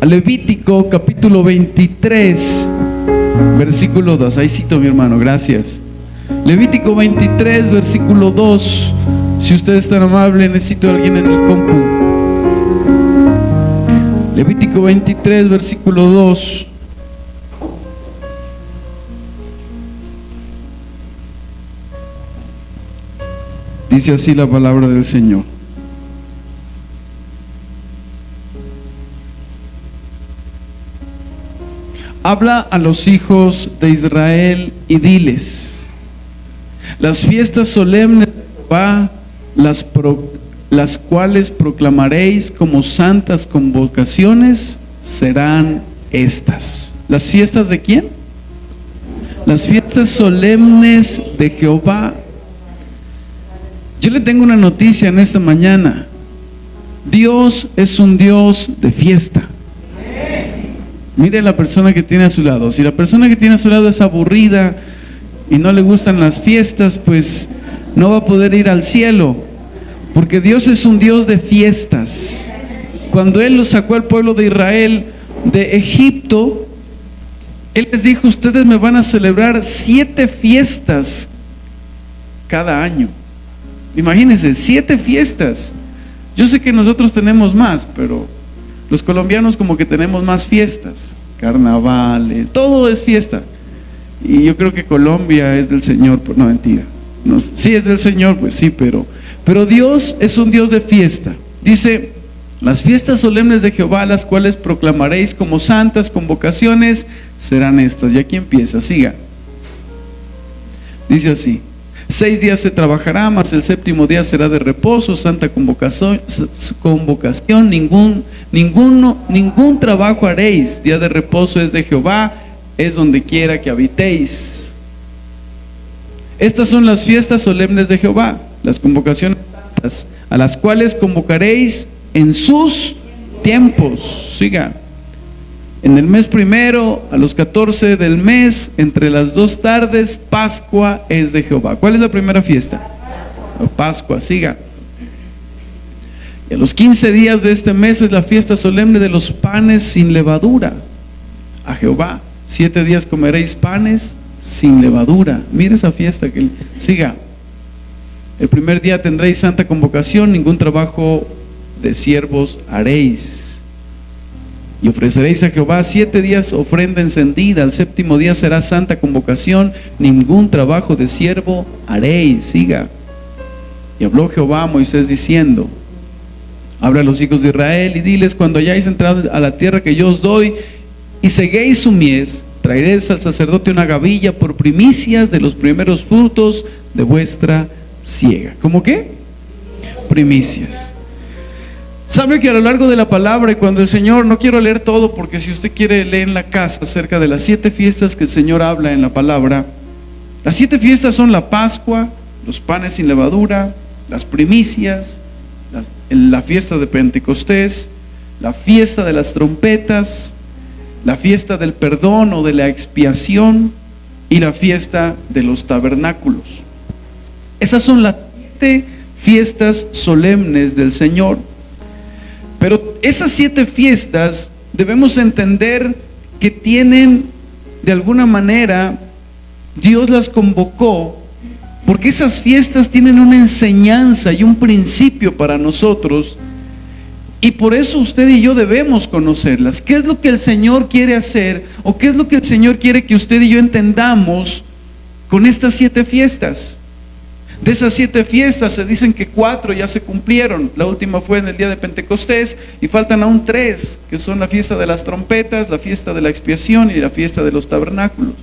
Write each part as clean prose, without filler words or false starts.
a Levítico capítulo 23, versículo 2. Ahí cito, mi hermano, gracias. Levítico 23, versículo 2. Si usted es tan amable, necesito a alguien en el compu. Levítico 23, versículo 2. Dice así la palabra del Señor. Habla a los hijos de Israel y diles: las fiestas solemnes de Jehová, las cuales proclamaréis como santas convocaciones, serán estas. ¿Las fiestas de quién? Las fiestas solemnes de Jehová. Yo le tengo una noticia en esta mañana. Dios es un Dios de fiesta. Mire la persona que tiene a su lado. Si la persona que tiene a su lado es aburrida y no le gustan las fiestas, pues no va a poder ir al cielo, porque Dios es un Dios de fiestas. Cuando Él los sacó al pueblo de Israel de Egipto, Él les dijo: ustedes me van a celebrar 7 fiestas cada año. Imagínense, 7 fiestas. Yo sé que nosotros tenemos más, pero los colombianos como que tenemos más fiestas, carnavales, todo es fiesta. Y yo creo que Colombia es del Señor, no, mentira. No, sí es del Señor, pues sí, pero Dios es un Dios de fiesta. Dice: las fiestas solemnes de Jehová, las cuales proclamaréis como santas convocaciones, serán estas. Y aquí empieza, siga. Dice así: 6 días se trabajará, mas el 7º día será de reposo, santa convocación, ningún trabajo haréis. Día de reposo es de Jehová, es donde quiera que habitéis. Estas son las fiestas solemnes de Jehová, las convocaciones santas, a las cuales convocaréis en sus tiempos. Siga. En el mes primero, a los 14 del mes, entre las 2 tardes, Pascua es de Jehová. ¿Cuál es la primera fiesta? La Pascua, siga. Y a los 15 días de este mes es la fiesta solemne de los panes sin levadura a Jehová. 7 días comeréis panes sin levadura. Mire esa fiesta que siga. El primer día tendréis santa convocación, ningún trabajo de siervos haréis. Y ofreceréis a Jehová 7 días ofrenda encendida. Al 7º día será santa convocación, ningún trabajo de siervo haréis. Siga. Y habló Jehová a Moisés diciendo: habla a los hijos de Israel y diles: cuando hayáis entrado a la tierra que yo os doy y seguéis su mies, traeréis al sacerdote una gavilla por primicias de los primeros frutos de vuestra siega. ¿Cómo qué? Primicias. Sabe que a lo largo de la palabra, y cuando el Señor, no quiero leer todo, porque si usted quiere leer en la casa acerca de las 7 fiestas que el Señor habla en la palabra. Las 7 fiestas son la Pascua, los panes sin levadura, las primicias, la fiesta de Pentecostés, la fiesta de las trompetas, la fiesta del perdón o de la expiación y la fiesta de los tabernáculos. Esas son las 7 fiestas solemnes del Señor. Pero esas 7 fiestas debemos entender que tienen, de alguna manera, Dios las convocó porque esas fiestas tienen una enseñanza y un principio para nosotros, y por eso usted y yo debemos conocerlas. ¿Qué es lo que el Señor quiere hacer, o qué es lo que el Señor quiere que usted y yo entendamos con estas 7 fiestas? De esas 7 fiestas se dicen que 4 ya se cumplieron. La última fue en el día de Pentecostés, y faltan aún 3, que son la fiesta de las trompetas, la fiesta de la expiación y la fiesta de los tabernáculos.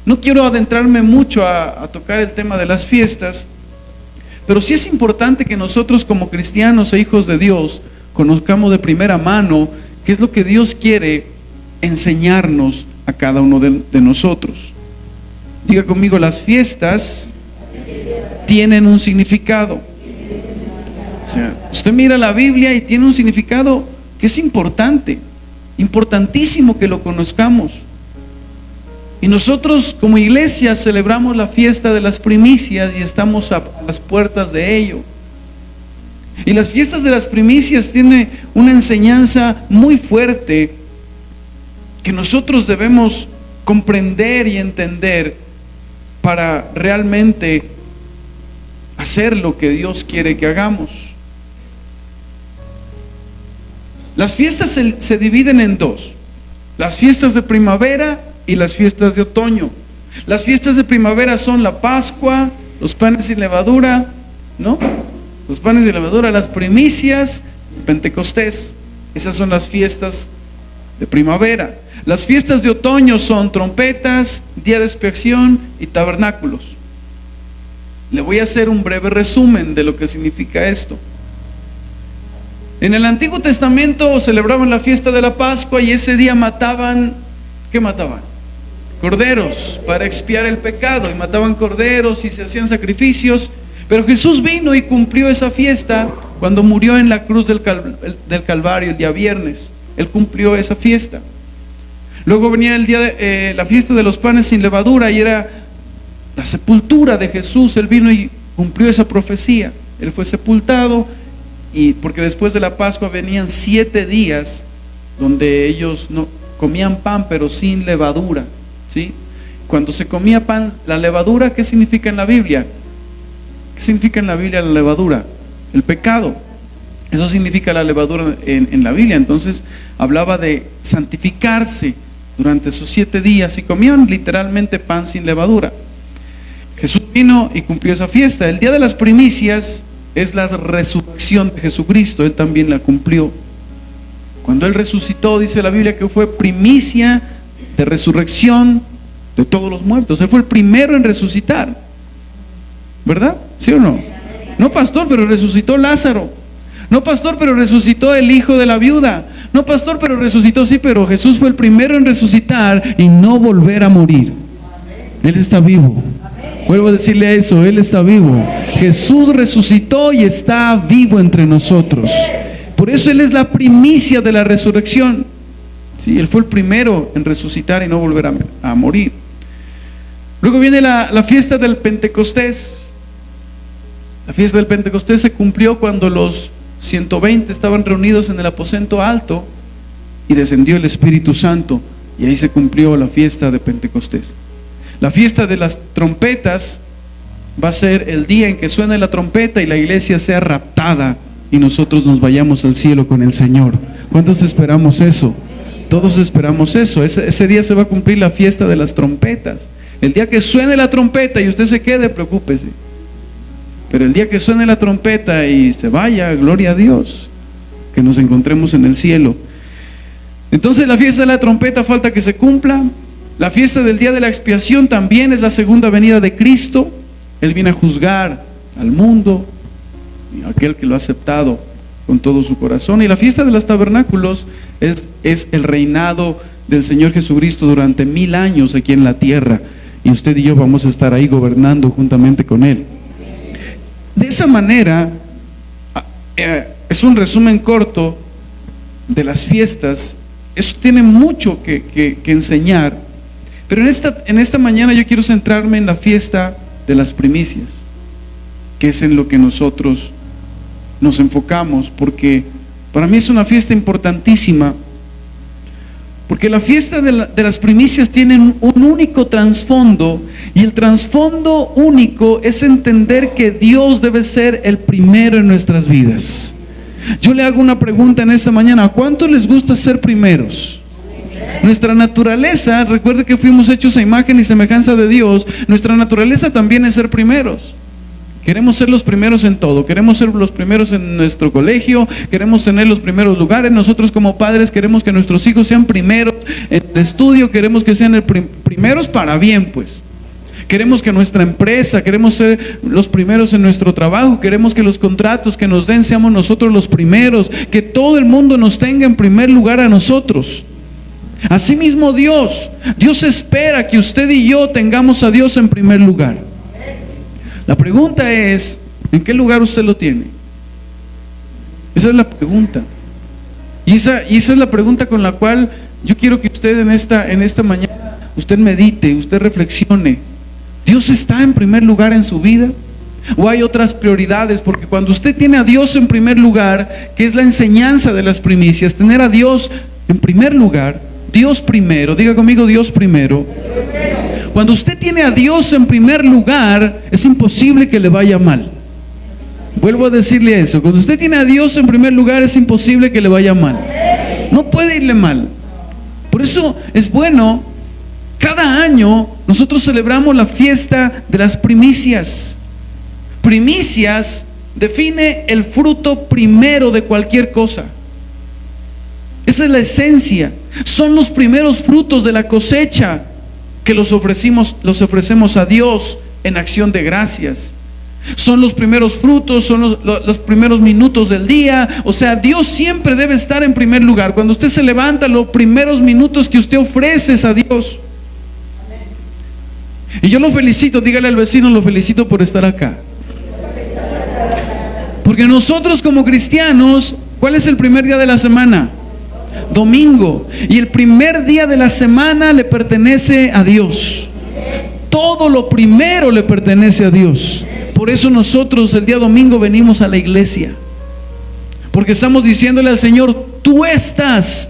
No quiero adentrarme mucho a tocar el tema de las fiestas, pero sí es importante que nosotros como cristianos e hijos de Dios conozcamos de primera mano qué es lo que Dios quiere enseñarnos a cada uno de nosotros. Diga conmigo: las fiestas tienen un significado. O sea, usted mira la Biblia y tiene un significado que es importante, importantísimo que lo conozcamos. Y nosotros como iglesia celebramos la fiesta de las primicias y estamos a las puertas de ello. Y las fiestas de las primicias tienen una enseñanza muy fuerte que nosotros debemos comprender y entender para realmente hacer lo que Dios quiere que hagamos. Las fiestas se dividen en dos: las fiestas de primavera y las fiestas de otoño. Las fiestas de primavera son la Pascua, los panes sin levadura, ¿no? Los panes sin levadura, las primicias, Pentecostés. Esas son las fiestas de primavera. Las fiestas de otoño son trompetas, día de expiación y tabernáculos. Le voy a hacer un breve resumen de lo que significa esto. En el Antiguo Testamento celebraban la fiesta de la Pascua y ese día mataban, ¿qué mataban? Corderos para expiar el pecado, y mataban corderos y se hacían sacrificios. Pero Jesús vino y cumplió esa fiesta cuando murió en la cruz del Calvario el día viernes. Él cumplió esa fiesta. Luego venía el día la fiesta de los panes sin levadura, y era la sepultura de Jesús. Él vino y cumplió esa profecía. Él fue sepultado, y porque después de la Pascua venían 7 días donde ellos no comían pan, pero sin levadura, ¿sí? Cuando se comía pan, la levadura, ¿qué significa en la Biblia? ¿Qué significa en la Biblia la levadura? El pecado. Eso significa la levadura en la Biblia. Entonces hablaba de santificarse durante esos 7 días, y comían literalmente pan sin levadura. Jesús vino y cumplió esa fiesta. El día de las primicias es la resurrección de Jesucristo. Él también la cumplió. Cuando Él resucitó, dice la Biblia que fue primicia de resurrección de todos los muertos. Él fue el primero en resucitar, ¿verdad? ¿Sí o no? No, pastor, pero resucitó Lázaro. No, pastor, pero resucitó el hijo de la viuda. No, pastor, pero resucitó, sí, pero Jesús fue el primero en resucitar y no volver a morir. Él está vivo. Vuelvo a decirle eso, Él está vivo. Jesús resucitó y está vivo entre nosotros. Por eso Él es la primicia de la resurrección. Sí, Él fue el primero en resucitar y no volver a morir. Luego viene la fiesta del Pentecostés. La fiesta del Pentecostés se cumplió cuando los 120 estaban reunidos en el aposento alto y descendió el Espíritu Santo, y ahí se cumplió la fiesta de Pentecostés. La fiesta de las trompetas va a ser el día en que suene la trompeta y la iglesia sea raptada y nosotros nos vayamos al cielo con el Señor. ¿Cuántos esperamos eso? Todos esperamos eso. Ese día se va a cumplir la fiesta de las trompetas. El día que suene la trompeta y usted se quede, preocúpese. Pero el día que suene la trompeta y se vaya, gloria a Dios, que nos encontremos en el cielo. Entonces la fiesta de la trompeta falta que se cumpla. La fiesta del día de la expiación también es la segunda venida de Cristo. Él viene a juzgar al mundo, y aquel que lo ha aceptado con todo su corazón. Y la fiesta de los tabernáculos es el reinado del Señor Jesucristo durante 1000 años aquí en la tierra, y usted y yo vamos a estar ahí gobernando juntamente con Él. De esa manera, es un resumen corto de las fiestas. Eso tiene mucho que enseñar, pero en esta mañana yo quiero centrarme en la fiesta de las primicias, que es en lo que nosotros nos enfocamos, porque para mí es una fiesta importantísima, porque la fiesta de las primicias tiene un único trasfondo, y el trasfondo único es entender que Dios debe ser el primero en nuestras vidas. Yo le hago una pregunta en esta mañana: ¿a cuántos les gusta ser primeros? Nuestra naturaleza, recuerde que fuimos hechos a imagen y semejanza de Dios. Nuestra naturaleza también es ser primeros. Queremos ser los primeros en todo. Queremos ser los primeros en nuestro colegio. Queremos tener los primeros lugares. Nosotros como padres queremos que nuestros hijos sean primeros en el estudio. Queremos que sean primeros para bien, pues. Queremos que nuestra empresa, queremos ser los primeros en nuestro trabajo. Queremos que los contratos que nos den seamos nosotros los primeros. Que todo el mundo nos tenga en primer lugar a nosotros. Asimismo Dios espera que usted y yo tengamos a Dios en primer lugar. La pregunta es: ¿en qué lugar usted lo tiene? Esa es la pregunta. Y esa es la pregunta con la cual yo quiero que usted en esta mañana, usted medite, usted reflexione. ¿Dios está en primer lugar en su vida? ¿O hay otras prioridades? Porque cuando usted tiene a Dios en primer lugar, que es la enseñanza de las primicias, tener a Dios en primer lugar, Dios primero, diga conmigo, Dios primero. Cuando usted tiene a Dios en primer lugar, es imposible que le vaya mal. Vuelvo a decirle eso, cuando usted tiene a Dios en primer lugar, es imposible que le vaya mal. No puede irle mal. Por eso es bueno, cada año nosotros celebramos la fiesta de las primicias. Primicias define el fruto primero de cualquier cosa. Esa es la esencia. Son los primeros frutos de la cosecha que los ofrecemos a Dios en acción de gracias. Son los primeros frutos, son los primeros minutos del día. O sea, Dios siempre debe estar en primer lugar. Cuando usted se levanta, los primeros minutos que usted ofrece es a Dios. Y yo lo felicito, dígale al vecino, lo felicito por estar acá. Porque nosotros como cristianos, ¿cuál es el primer día de la semana? Domingo. Y el primer día de la semana le pertenece a Dios. Todo lo primero le pertenece a Dios. Por eso nosotros el día domingo venimos a la iglesia. Porque estamos diciéndole al Señor, tú estás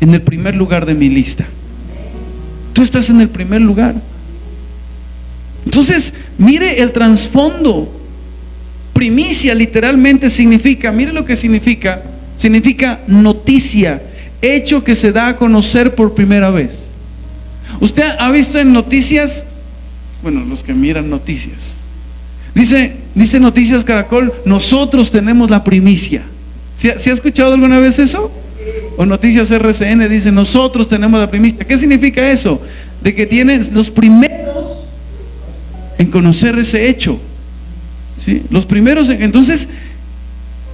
en el primer lugar de mi lista. Tú estás en el primer lugar. Entonces, mire el trasfondo. Primicia literalmente significa, mire lo que significa. Significa noticia, hecho que se da a conocer por primera vez. Usted ha visto en noticias, bueno, los que miran noticias, dice Noticias Caracol, nosotros tenemos la primicia. ¿Sí ha escuchado alguna vez eso? O Noticias RCN dice, nosotros tenemos la primicia. ¿Qué significa eso? De que tienen los primeros en conocer ese hecho. ¿Sí? Los primeros, entonces,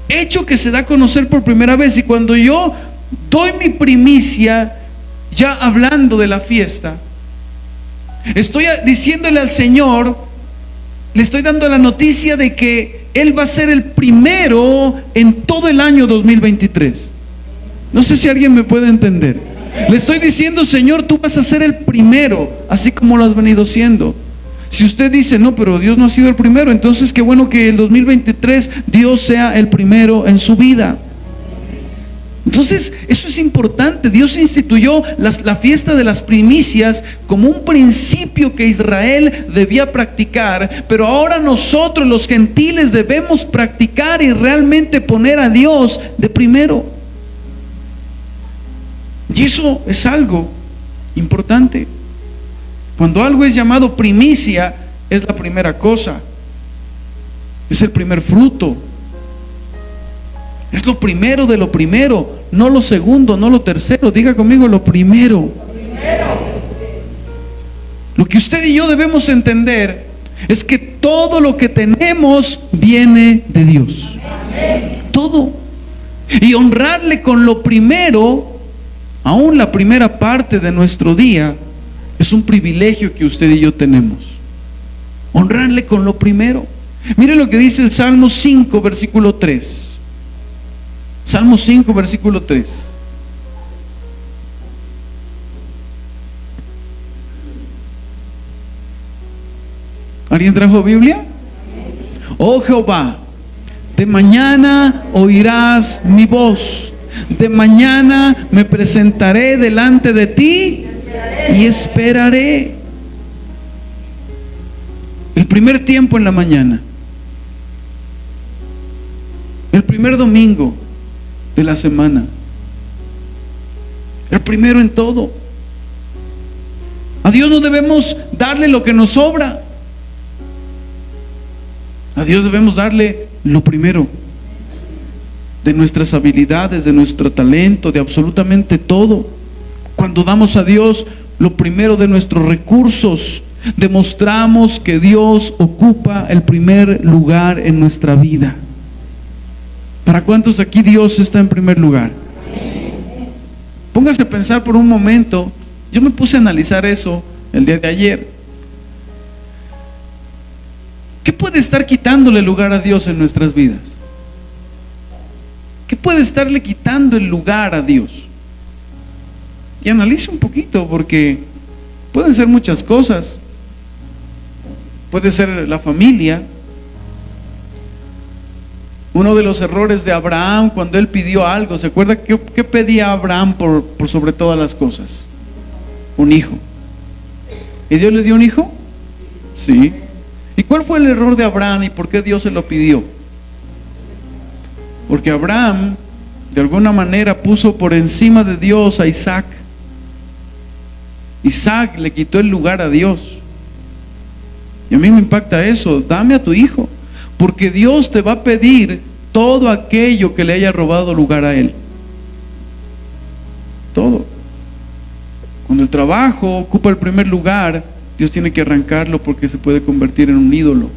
hecho que se da a conocer por primera vez. Y cuando yo doy mi primicia, ya hablando de la fiesta, estoy diciéndole al Señor, le estoy dando la noticia de que Él va a ser el primero en todo el año 2023. No sé si alguien me puede entender. Le estoy diciendo, Señor, tú vas a ser el primero, así como lo has venido siendo. Si usted dice, no, pero Dios no ha sido el primero, entonces qué bueno que el 2023 Dios sea el primero en su vida. Entonces, eso es importante. Dios instituyó la fiesta de las primicias como un principio que Israel debía practicar, pero ahora nosotros los gentiles debemos practicar y realmente poner a Dios de primero. Y eso es algo importante. Cuando algo es llamado primicia, es la primera cosa, es el primer fruto, es lo primero de lo primero, no lo segundo, no lo tercero. Diga conmigo, lo primero. Lo que usted y yo debemos entender es que todo lo que tenemos viene de Dios. Todo. Y honrarle con lo primero, aún la primera parte de nuestro día, es un privilegio que usted y yo tenemos. Honrarle con lo primero. Mire lo que dice el Salmo 5, versículo 3. Salmo 5, versículo 3. ¿Alguien trajo Biblia? Oh Jehová, de mañana oirás mi voz. De mañana me presentaré delante de ti y esperaré. El primer tiempo en la mañana, el primer domingo de la semana, el primero en todo. A Dios no debemos darle lo que nos sobra. A Dios debemos darle lo primero de nuestras habilidades, de nuestro talento, de absolutamente todo. Cuando damos a Dios lo primero de nuestros recursos, demostramos que Dios ocupa el primer lugar en nuestra vida. ¿Para cuántos aquí Dios está en primer lugar? Póngase a pensar por un momento. Yo me puse a analizar eso el día de ayer. ¿Qué puede estar quitándole lugar a Dios en nuestras vidas? ¿Qué puede estarle quitando el lugar a Dios? Y analice un poquito, porque pueden ser muchas cosas. Puede ser la familia, Uno de los errores de Abraham cuando él pidió algo, ¿se acuerda qué pedía Abraham por sobre todas las cosas? Un hijo. ¿Y Dios le dio un hijo? Sí. ¿Y cuál fue el error de Abraham y por qué Dios se lo pidió? Porque Abraham de alguna manera puso por encima de Dios a Isaac. Isaac le quitó el lugar a Dios. Y a mí me impacta eso. Dame a tu hijo, porque Dios te va a pedir todo aquello que le haya robado lugar a él. Todo. Cuando el trabajo ocupa el primer lugar, Dios tiene que arrancarlo porque se puede convertir en un ídolo.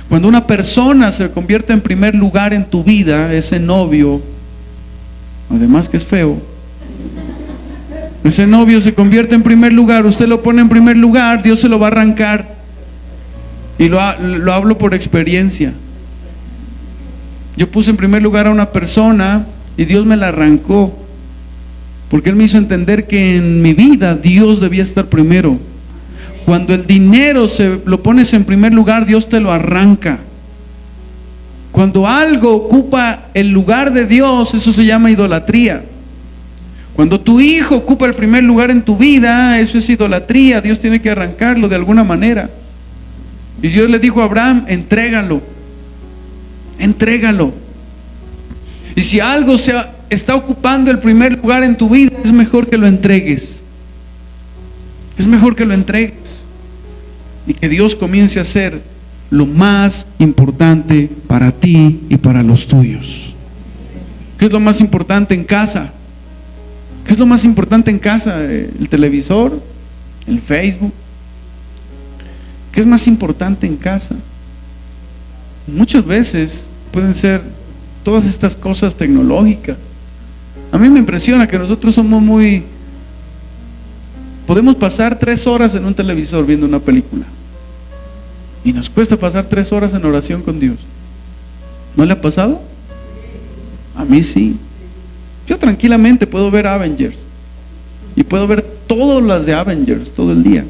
Cuando una persona se convierte en primer lugar en tu vida, ese novio, además que es feo, ese novio se convierte en primer lugar, usted lo pone en primer lugar, Dios se lo va a arrancar. Y lo hablo por experiencia. Yo puse en primer lugar a una persona y Dios me la arrancó, porque Él me hizo entender que en mi vida Dios debía estar primero. Cuando el dinero lo pones en primer lugar, Dios te lo arranca. Cuando algo ocupa el lugar de Dios, eso se llama idolatría. Cuando tu hijo ocupa el primer lugar en tu vida, eso es idolatría. Dios tiene que arrancarlo de alguna manera. Y Dios le dijo a Abraham: entrégalo, entrégalo. Y si algo está ocupando el primer lugar en tu vida, es mejor que lo entregues. Es mejor que lo entregues y que Dios comience a ser lo más importante para ti y para los tuyos. ¿Qué es lo más importante en casa? ¿Qué es lo más importante en casa? ¿El televisor? ¿El Facebook? ¿Qué es más importante en casa? Muchas veces pueden ser todas estas cosas tecnológicas. A mí me impresiona que nosotros somos podemos pasar 3 horas en un televisor viendo una película y nos cuesta pasar 3 horas en oración con Dios. ¿No le ha pasado? A mí sí. Yo tranquilamente puedo ver Avengers y puedo ver todas las de Avengers todo el día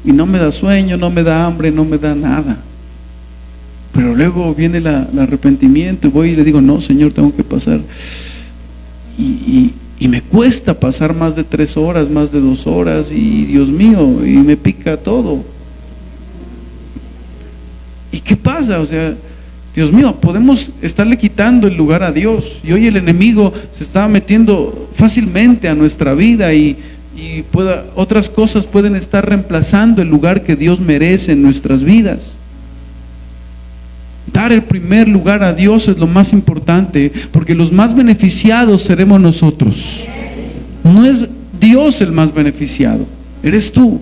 y no me da sueño, no me da hambre, no me da nada. Pero luego viene el arrepentimiento y voy y le digo: no, Señor, tengo que pasar. Y me cuesta pasar más de 3 horas, más de 2 horas, y Dios mío, y me pica todo. ¿Y qué pasa? O sea, Dios mío, podemos estarle quitando el lugar a Dios, y hoy el enemigo se está metiendo fácilmente a nuestra vida y otras cosas pueden estar reemplazando el lugar que Dios merece en nuestras vidas. Dar el primer lugar a Dios es lo más importante, porque los más beneficiados seremos nosotros. No es Dios el más beneficiado, eres tú.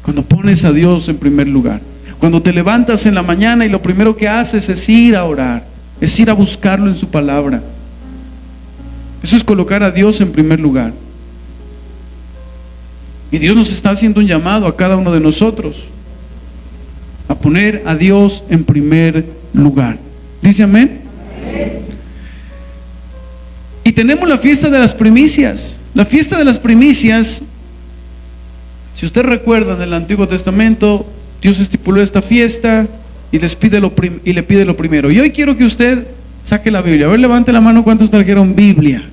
Cuando pones a Dios en primer lugar, cuando te levantas en la mañana y lo primero que haces es ir a orar, es ir a buscarlo en su palabra. Eso es colocar a Dios en primer lugar. Y Dios nos está haciendo un llamado a cada uno de nosotros a poner a Dios en primer lugar. ¿Dice amén? Amén. Y tenemos la fiesta de las primicias. La fiesta de las primicias, si usted recuerda, en el Antiguo Testamento, Dios estipuló esta fiesta y le pide lo primero. Y hoy quiero que usted saque la Biblia. A ver, levante la mano, ¿cuántos trajeron Biblia?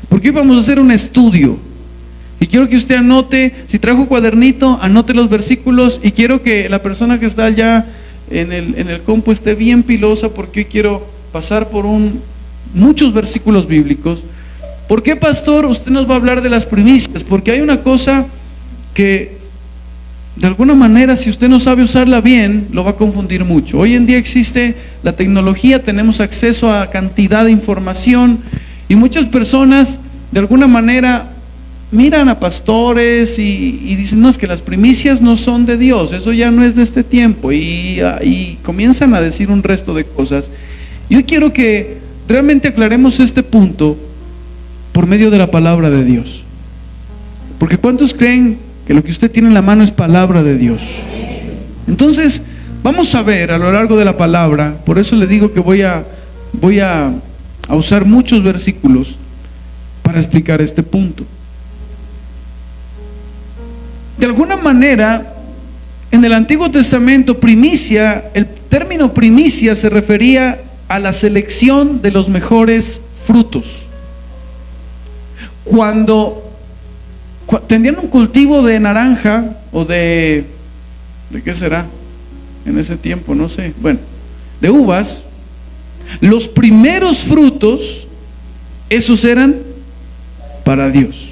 Porque hoy vamos a hacer un estudio. Y quiero que usted anote, si trajo cuadernito, anote los versículos, y quiero que la persona que está allá en el compu esté bien pilosa, porque hoy quiero pasar por muchos versículos bíblicos. ¿Por qué, pastor, usted nos va a hablar de las primicias? Porque hay una cosa que de alguna manera, si usted no sabe usarla bien, lo va a confundir mucho. Hoy en día existe la tecnología, tenemos acceso a cantidad de información, y muchas personas de alguna manera miran a pastores y dicen: no, es que las primicias no son de Dios, eso ya no es de este tiempo, y comienzan a decir un resto de cosas. Yo quiero que realmente aclaremos este punto por medio de la palabra de Dios, porque ¿cuántos creen que lo que usted tiene en la mano es palabra de Dios? Entonces vamos a ver a lo largo de la palabra. Por eso le digo que voy a usar muchos versículos para explicar este punto. De alguna manera, en el Antiguo Testamento, primicia, el término primicia se refería a la selección de los mejores frutos. Cuando tenían un cultivo de naranja o ¿de qué será? En ese tiempo, no sé, bueno, de uvas, los primeros frutos, esos eran para Dios.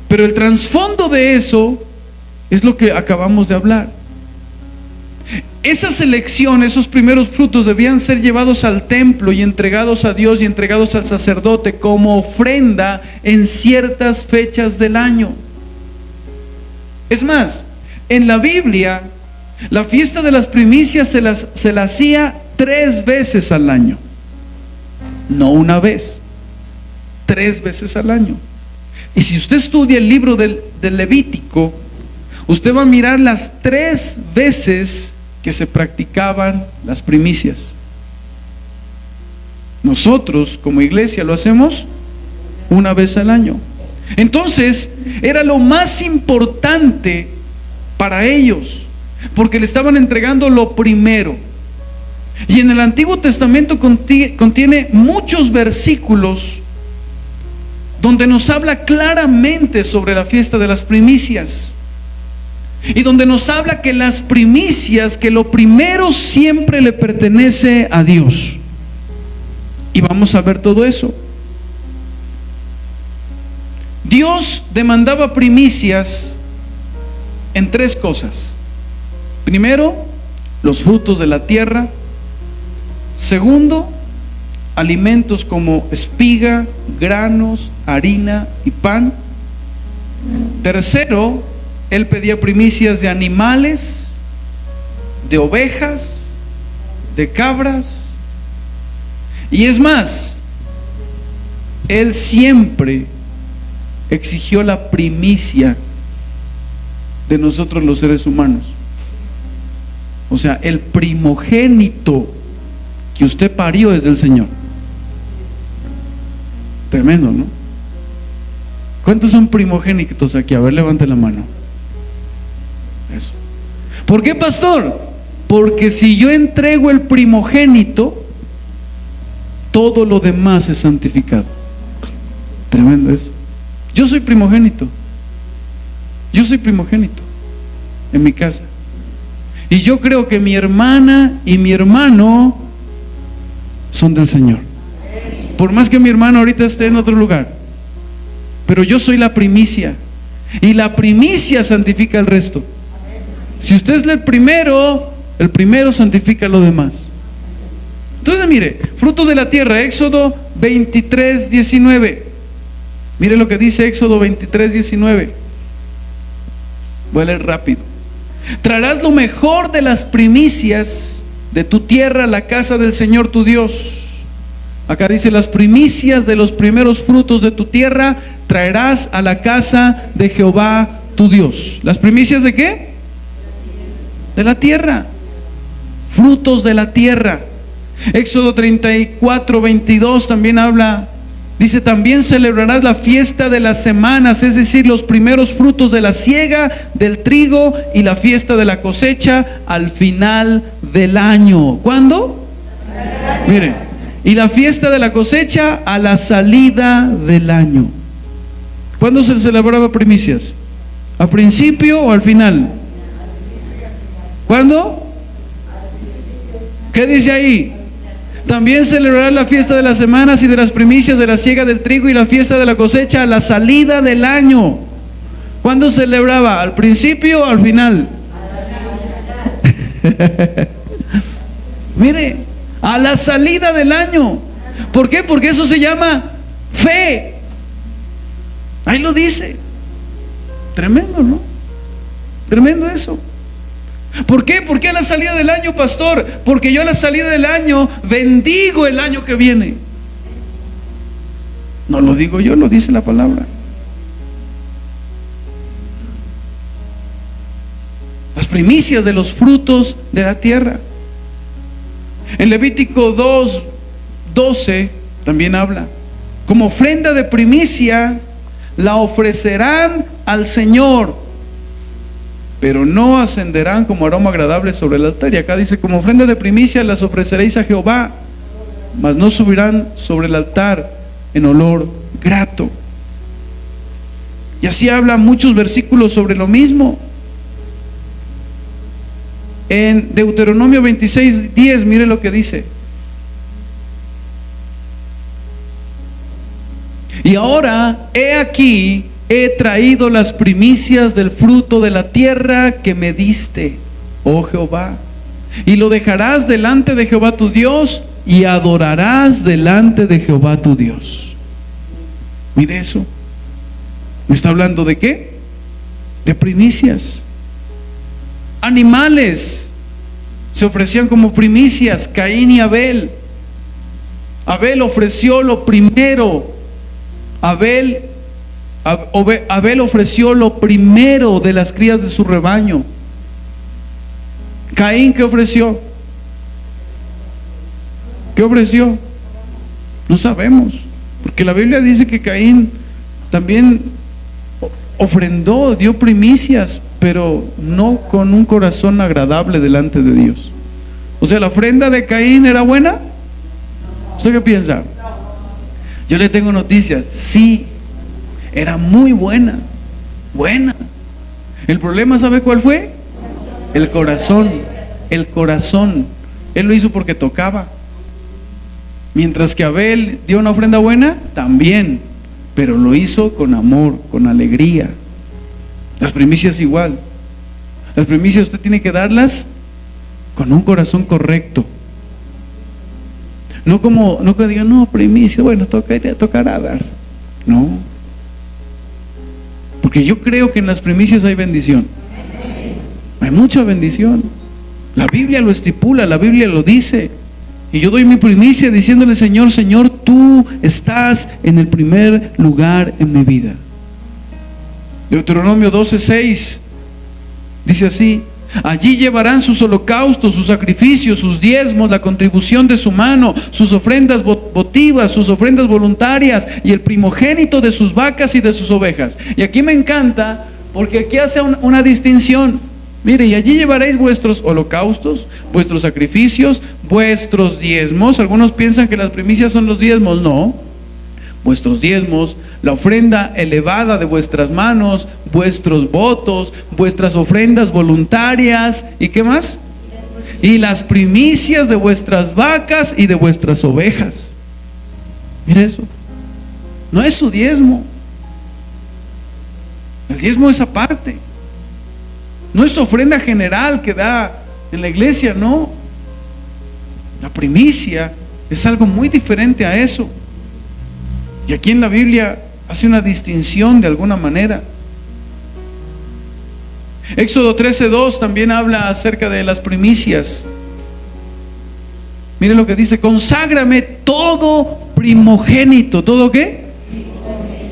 Pero el trasfondo de eso es lo que acabamos de hablar. Esa selección, esos primeros frutos debían ser llevados al templo y entregados a Dios y entregados al sacerdote como ofrenda en ciertas fechas del año. Es más, en la Biblia, la fiesta de las primicias se la hacía 3 veces al año. No una vez, 3 veces al año. Y si usted estudia el libro del Levítico, usted va a mirar las 3 veces que se practicaban las primicias. Nosotros como iglesia lo hacemos 1 vez al año. Entonces era lo más importante para ellos, porque le estaban entregando lo primero. Y en el Antiguo Testamento contiene muchos versículos donde nos habla claramente sobre la fiesta de las primicias. Y donde nos habla que las primicias, que lo primero siempre le pertenece a Dios. Y vamos a ver todo eso. Dios demandaba primicias en 3 cosas. Primero, los frutos de la tierra. Segundo, alimentos como espiga, granos, harina y pan. Tercero, Él pedía primicias de animales, de ovejas, de cabras. Y es más, Él siempre exigió la primicia de nosotros los seres humanos. O sea, el primogénito que usted parió es del Señor. Tremendo, ¿no? ¿Cuántos son primogénitos aquí? A ver, levante la mano. Eso. ¿Por qué, pastor? Porque si yo entrego el primogénito, todo lo demás es santificado. Tremendo eso. Yo soy primogénito. Yo soy primogénito en mi casa. Y yo creo que mi hermana y mi hermano son del Señor. Por más que mi hermano ahorita esté en otro lugar, pero yo soy la primicia. Y la primicia santifica el resto. Si usted es el primero santifica lo demás. Entonces mire, fruto de la tierra, Éxodo 23:19. Mire lo que dice Éxodo 23:19. Voy a leer rápido. Traerás lo mejor de las primicias de tu tierra a la casa del Señor tu Dios. Acá dice: las primicias de los primeros frutos de tu tierra traerás a la casa de Jehová tu Dios. ¿Las primicias de qué? De la tierra. Frutos de la tierra. Éxodo 34:22 también habla. Dice: también celebrarás la fiesta de las semanas, es decir, los primeros frutos de la siega del trigo y la fiesta de la cosecha al final del año. ¿Cuándo? Mire, y la fiesta de la cosecha a la salida del año. ¿Cuándo se celebraba primicias? ¿Al principio o al final? ¿Cuándo? ¿Qué dice ahí? También celebrará la fiesta de las semanas y de las primicias de la siega del trigo y la fiesta de la cosecha a la salida del año. ¿Cuándo celebraba? ¿Al principio o al final? Mire, a la salida del año. ¿Por qué? Porque eso se llama fe. Ahí lo dice. Tremendo, ¿no? Tremendo eso. ¿Por qué? ¿Por qué a la salida del año, pastor? Porque yo a la salida del año bendigo el año que viene. No lo digo yo, lo dice la palabra. Las primicias de los frutos de la tierra. En Levítico 2:12 también habla: como ofrenda de primicia la ofrecerán al Señor. pero no ascenderán como aroma agradable sobre el altar. Y acá dice, como ofrenda de primicia las ofreceréis a Jehová, mas no subirán sobre el altar en olor grato. Y así habla muchos versículos sobre lo mismo. En Deuteronomio 26:10, mire lo que dice. Y ahora, he aquí, he traído las primicias del fruto de la tierra que me diste, oh Jehová, y lo dejarás delante de Jehová tu Dios, y adorarás delante de Jehová tu Dios. Mire eso. ¿Me está hablando de qué? De primicias. Animales se ofrecían como primicias, Caín y Abel. Abel ofreció lo primero. Abel ofreció lo primero de las crías de su rebaño. Caín, ¿qué ofreció? ¿Qué ofreció? No sabemos, porque la Biblia dice que Caín también ofrendó, dio primicias, pero no con un corazón agradable delante de Dios. O sea, ¿la ofrenda de Caín era buena? ¿Usted qué piensa? Yo le tengo noticias, sí, era muy buena, buena. El problema, ¿sabe cuál fue? El corazón, el corazón. Él lo hizo porque tocaba. Mientras que Abel dio una ofrenda buena, también, pero lo hizo con amor, con alegría. Las primicias igual. Las primicias usted tiene que darlas con un corazón correcto. No que digan, no, primicia, bueno, tocará dar. No. Porque yo creo que en las primicias hay bendición. Hay mucha bendición. La Biblia lo estipula, la Biblia lo dice. Y yo doy mi primicia diciéndole, Señor, Señor, tú estás en el primer lugar en mi vida. Deuteronomio 12:6 dice así: allí llevarán sus holocaustos, sus sacrificios, sus diezmos, la contribución de su mano, sus ofrendas votivas, sus ofrendas voluntarias y el primogénito de sus vacas y de sus ovejas. Y aquí me encanta porque aquí hace una distinción. Mire, y allí llevaréis vuestros holocaustos, vuestros sacrificios, vuestros diezmos. Algunos piensan que las primicias son los diezmos. No, vuestros diezmos, la ofrenda elevada de vuestras manos, vuestros votos, vuestras ofrendas voluntarias. ¿Y qué más? Y las primicias de vuestras vacas y de vuestras ovejas. Mire eso. No es su diezmo. El diezmo es aparte. No es ofrenda general que da en la iglesia, no. La primicia es algo muy diferente a eso. Y aquí en la Biblia hace una distinción de alguna manera. Éxodo 13:2 también habla acerca de las primicias. Mire lo que dice: conságrame todo primogénito. ¿Todo qué?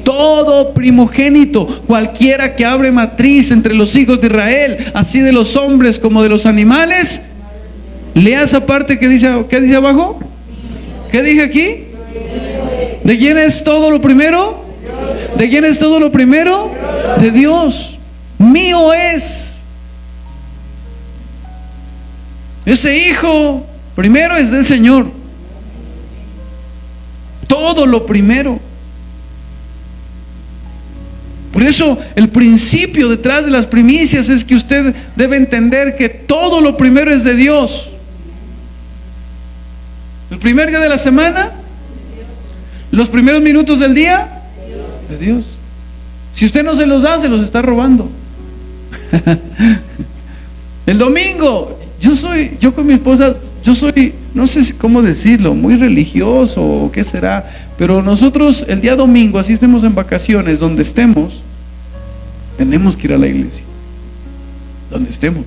Todo primogénito, cualquiera que abre matriz entre los hijos de Israel, así de los hombres como de los animales. Lea esa parte que dice, ¿qué dice abajo? ¿Qué dije aquí? ¿De quién es todo lo primero? ¿De quién es todo lo primero? De Dios. Mío es. Ese hijo primero es del Señor. Todo lo primero. Por eso el principio detrás de las primicias es que usted debe entender que todo lo primero es de Dios. El primer día de la semana, los primeros minutos del día, de Dios. Si usted no se los da, se los está robando. El domingo, yo con mi esposa, yo soy, no sé cómo decirlo, muy religioso o qué será, pero nosotros el día domingo, así estemos en vacaciones, donde estemos, tenemos que ir a la iglesia, donde estemos,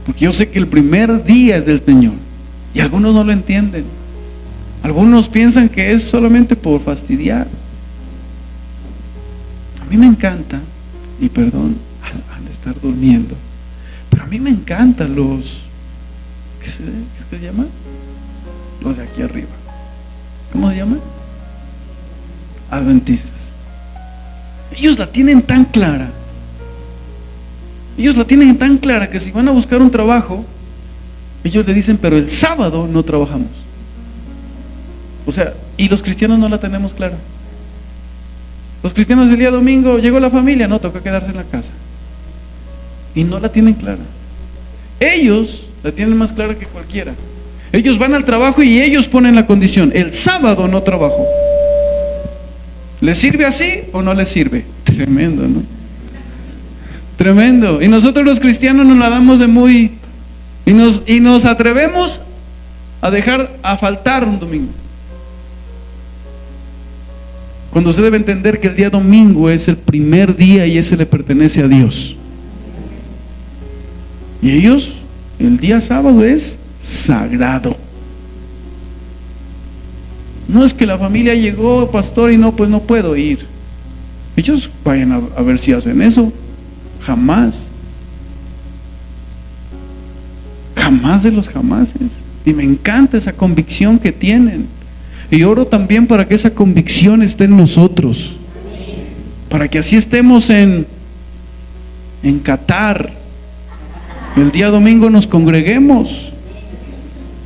porque yo sé que el primer día es del Señor, y algunos no lo entienden. Algunos piensan que es solamente por fastidiar. A mí me encanta, y perdón al estar durmiendo, pero a mí me encantan los, ¿qué se llama? Los de aquí arriba. ¿Cómo se llaman? Adventistas. Ellos la tienen tan clara. Ellos la tienen tan clara que si van a buscar un trabajo, ellos le dicen, pero el sábado no trabajamos. O sea, y los cristianos no la tenemos clara. Los cristianos el día domingo, llegó la familia, no, toca quedarse en la casa. Y no la tienen clara. Ellos la tienen más clara que cualquiera. Ellos van al trabajo y ellos ponen la condición, el sábado no trabajo. ¿Les sirve así o no les sirve? Tremendo, ¿no? Tremendo. Y nosotros los cristianos nos la damos de muy... Y nos atrevemos a dejar a faltar un domingo. Cuando usted debe entender que el día domingo es el primer día y ese le pertenece a Dios. Y ellos, el día sábado es sagrado. No es que la familia llegó, pastor, y no, pues no puedo ir. Ellos vayan a ver si hacen eso. Jamás. Jamás de los jamases. Y me encanta esa convicción que tienen. Y oro también para que esa convicción esté en nosotros. Para que así estemos en Qatar. El día domingo nos congreguemos.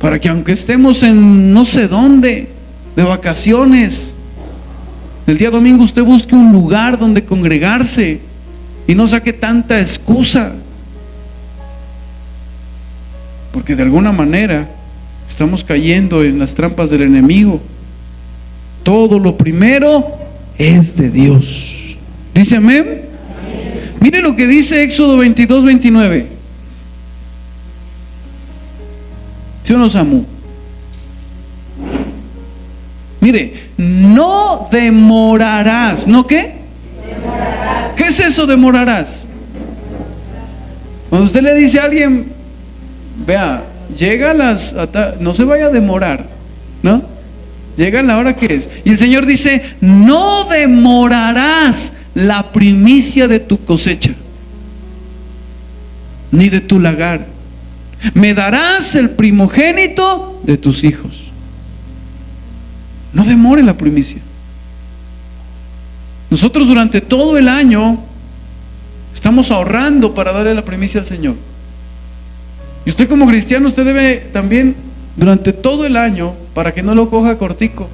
Para que aunque estemos en no sé dónde, de vacaciones, el día domingo usted busque un lugar donde congregarse y no saque tanta excusa. Porque de alguna manera estamos cayendo en las trampas del enemigo. Todo lo primero es de Dios. ¿Dice amén? Amén. Mire lo que dice Éxodo 22, 29. ¿Sí o no, Samu? Mire, no demorarás. ¿No qué? Demorarás. ¿Qué es eso demorarás? Cuando usted le dice a alguien, vea, llega a las... no se vaya a demorar, ¿no? Llega la hora que es. Y el Señor dice, no demorarás la primicia de tu cosecha, ni de tu lagar. Me darás el primogénito de tus hijos. No demore la primicia. Nosotros durante todo el año estamos ahorrando para darle la primicia al Señor. Y usted como cristiano, usted debe también durante todo el año, para que no lo coja cortico,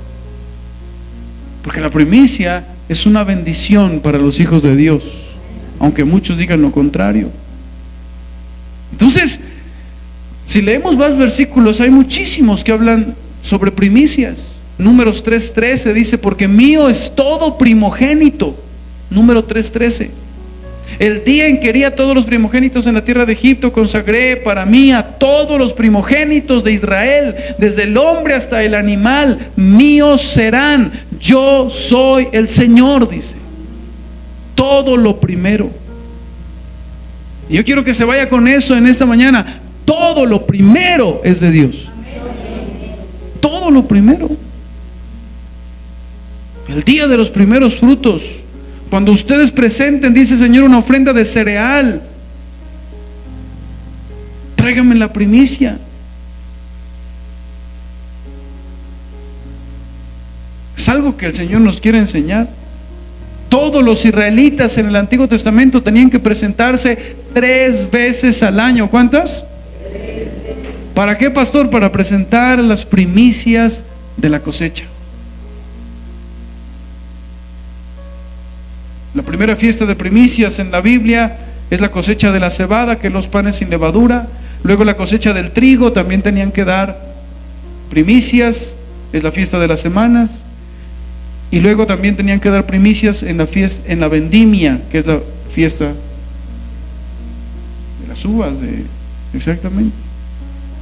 porque la primicia es una bendición para los hijos de Dios, aunque muchos digan lo contrario. Entonces, si leemos más versículos, hay muchísimos que hablan sobre primicias. Números 3:13 dice, porque mío es todo primogénito. Número 3:13. El día en que herí a todos los primogénitos en la tierra de Egipto, consagré para mí a todos los primogénitos de Israel, desde el hombre hasta el animal, míos serán. Yo soy el Señor, dice. Todo lo primero. Y yo quiero que se vaya con eso en esta mañana. Todo lo primero es de Dios. Todo lo primero. El día de los primeros frutos. Cuando ustedes presenten, dice el Señor, una ofrenda de cereal, tráiganme la primicia. Es algo que el Señor nos quiere enseñar. Todos los israelitas en el Antiguo Testamento tenían que presentarse 3 veces al año. ¿Cuántas? 3 veces. ¿Para qué, pastor? Para presentar las primicias de la cosecha. La primera fiesta de primicias en la Biblia es la cosecha de la cebada, que es los panes sin levadura. Luego la cosecha del trigo, también tenían que dar primicias, es la fiesta de las semanas. Y luego también tenían que dar primicias en la fiesta, en la vendimia, que es la fiesta de las uvas, exactamente.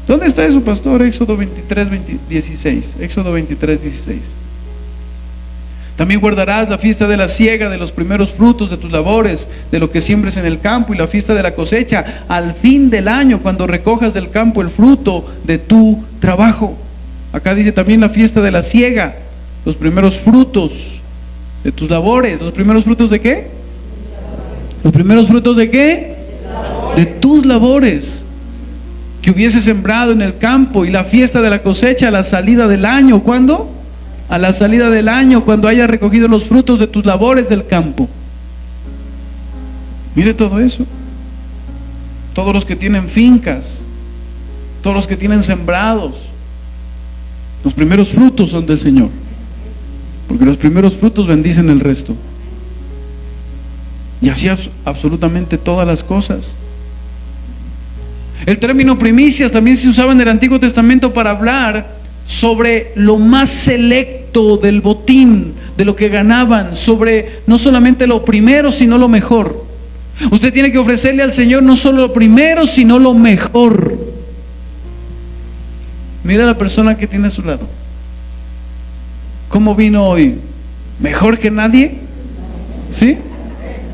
¿Dónde está eso, pastor? Éxodo 23, 16. Éxodo 23, 16. También guardarás la fiesta de la siega, de los primeros frutos de tus labores, de lo que siembres en el campo, y la fiesta de la cosecha al fin del año, cuando recojas del campo el fruto de tu trabajo. Acá dice también la fiesta de la siega, los primeros frutos de tus labores. ¿Los primeros frutos de qué? ¿Los primeros frutos de qué? De tus labores que hubiese sembrado en el campo. Y la fiesta de la cosecha a la salida del año. ¿Cuándo? A la salida del año, cuando hayas recogido los frutos de tus labores del campo. Mire todo eso. todos los que tienen fincas, todos los que tienen sembrados. Los primeros frutos son del Señor, porque los primeros frutos bendicen el resto. Y así absolutamente todas las cosas. El término primicias también se usaba en el Antiguo Testamento para hablar sobre lo más selecto del botín, de lo que ganaban, sobre no solamente lo primero, sino lo mejor. Usted tiene que ofrecerle al Señor no solo lo primero, sino lo mejor. Mira a la persona que tiene a su lado. ¿Cómo vino hoy? ¿Mejor que nadie? ¿Sí?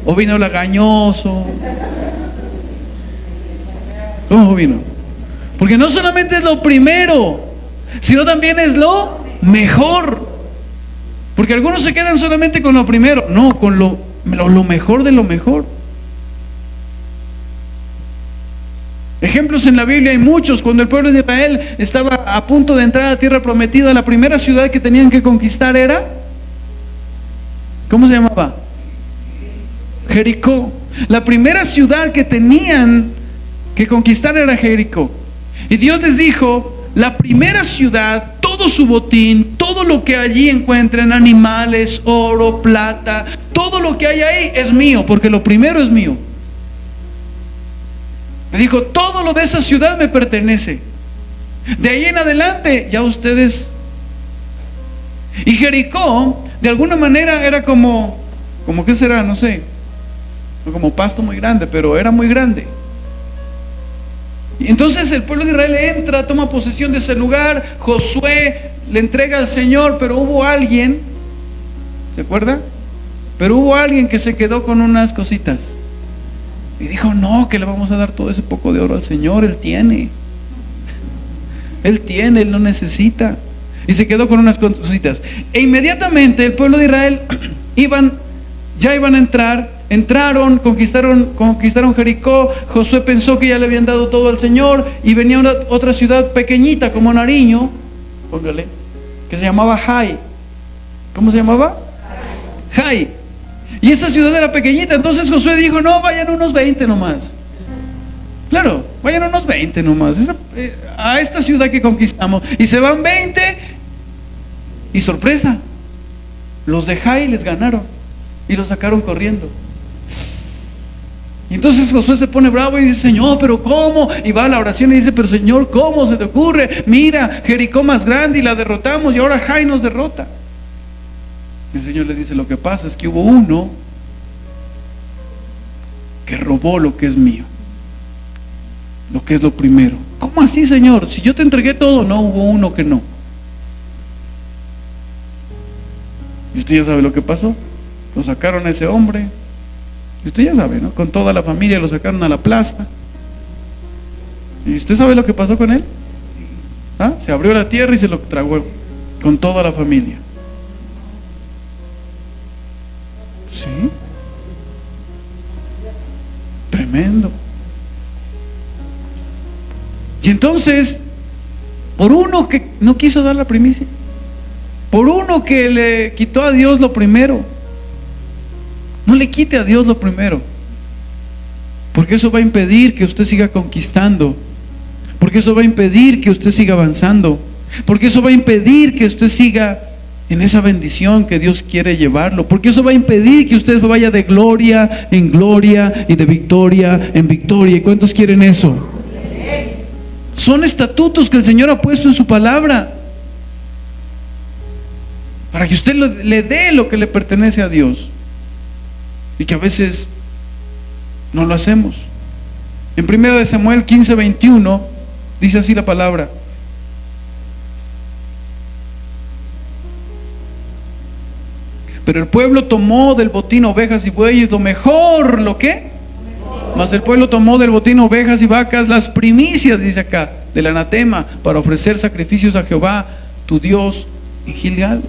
¿O vino lagañoso? ¿Cómo vino? Porque no solamente es lo primero, sino también es lo mejor. Porque algunos se quedan solamente con lo primero. No, con lo mejor de lo mejor. Ejemplos en la Biblia hay muchos. Cuando el pueblo de Israel estaba a punto de entrar a la tierra prometida, la primera ciudad que tenían que conquistar era, ¿cómo se llamaba? Jericó. La primera ciudad que tenían que conquistar era Jericó. Y Dios les dijo: la primera ciudad, todo su botín, todo lo que allí encuentren, animales, oro, plata, todo lo que hay ahí es mío, porque lo primero es mío. Me dijo: todo lo de esa ciudad me pertenece. De ahí en adelante ya ustedes. Y Jericó de alguna manera era como ¿qué será? No sé, como pasto muy grande, pero era muy grande. Y entonces el pueblo de Israel entra, toma posesión de ese lugar. Josué le entrega al Señor, pero hubo alguien, ¿se acuerda? Pero hubo alguien que se quedó con unas cositas y dijo: no, que le vamos a dar todo ese poco de oro al Señor. Él tiene, Él no necesita. Y se quedó con unas cositas. E inmediatamente el pueblo de Israel ya iban a entrar. Entraron, conquistaron Jericó. Josué pensó que ya le habían dado todo al Señor, y venía otra ciudad pequeñita como Nariño, póngale, que se llamaba Jai. ¿Cómo se llamaba? Jai. Y esa ciudad era pequeñita. Entonces Josué dijo: no, vayan unos 20 nomás. Claro, vayan unos 20 nomás a esta ciudad que conquistamos. Y se van 20, y sorpresa, los de Jai les ganaron y los sacaron corriendo. Y entonces Josué se pone bravo y dice: Señor, pero ¿cómo? Y va a la oración y dice: pero Señor, ¿cómo se te ocurre? Mira, Jericó más grande y la derrotamos, y ahora Jai nos derrota. Y el Señor le dice: lo que pasa es que hubo uno que robó lo que es mío, lo que es lo primero. ¿Cómo así, Señor? Si yo te entregué todo. No, hubo uno que no. Y usted ya sabe lo que pasó. Lo sacaron a ese hombre, y usted ya sabe, ¿no? Con toda la familia lo sacaron a la plaza. ¿Y usted sabe lo que pasó con él? ¿Ah? Se abrió la tierra y se lo tragó con toda la familia. ¿Sí? Tremendo. Y entonces, por uno que no quiso dar la primicia, por uno que le quitó a Dios lo primero, no le quite a Dios lo primero, porque eso va a impedir que usted siga conquistando, porque eso va a impedir que usted siga avanzando, porque eso va a impedir que usted siga en esa bendición que Dios quiere llevarlo, porque eso va a impedir que usted vaya de gloria en gloria y de victoria en victoria. ¿Y cuántos quieren eso? Son estatutos que el Señor ha puesto en su palabra para que usted le dé lo que le pertenece a Dios, y que a veces no lo hacemos. En 1 Samuel 15:21 dice así la palabra: pero el pueblo tomó del botín ovejas y bueyes, lo mejor, ¿lo qué? Mas el pueblo tomó del botín ovejas y vacas, las primicias, dice acá, del anatema, para ofrecer sacrificios a Jehová tu Dios en Gilgal.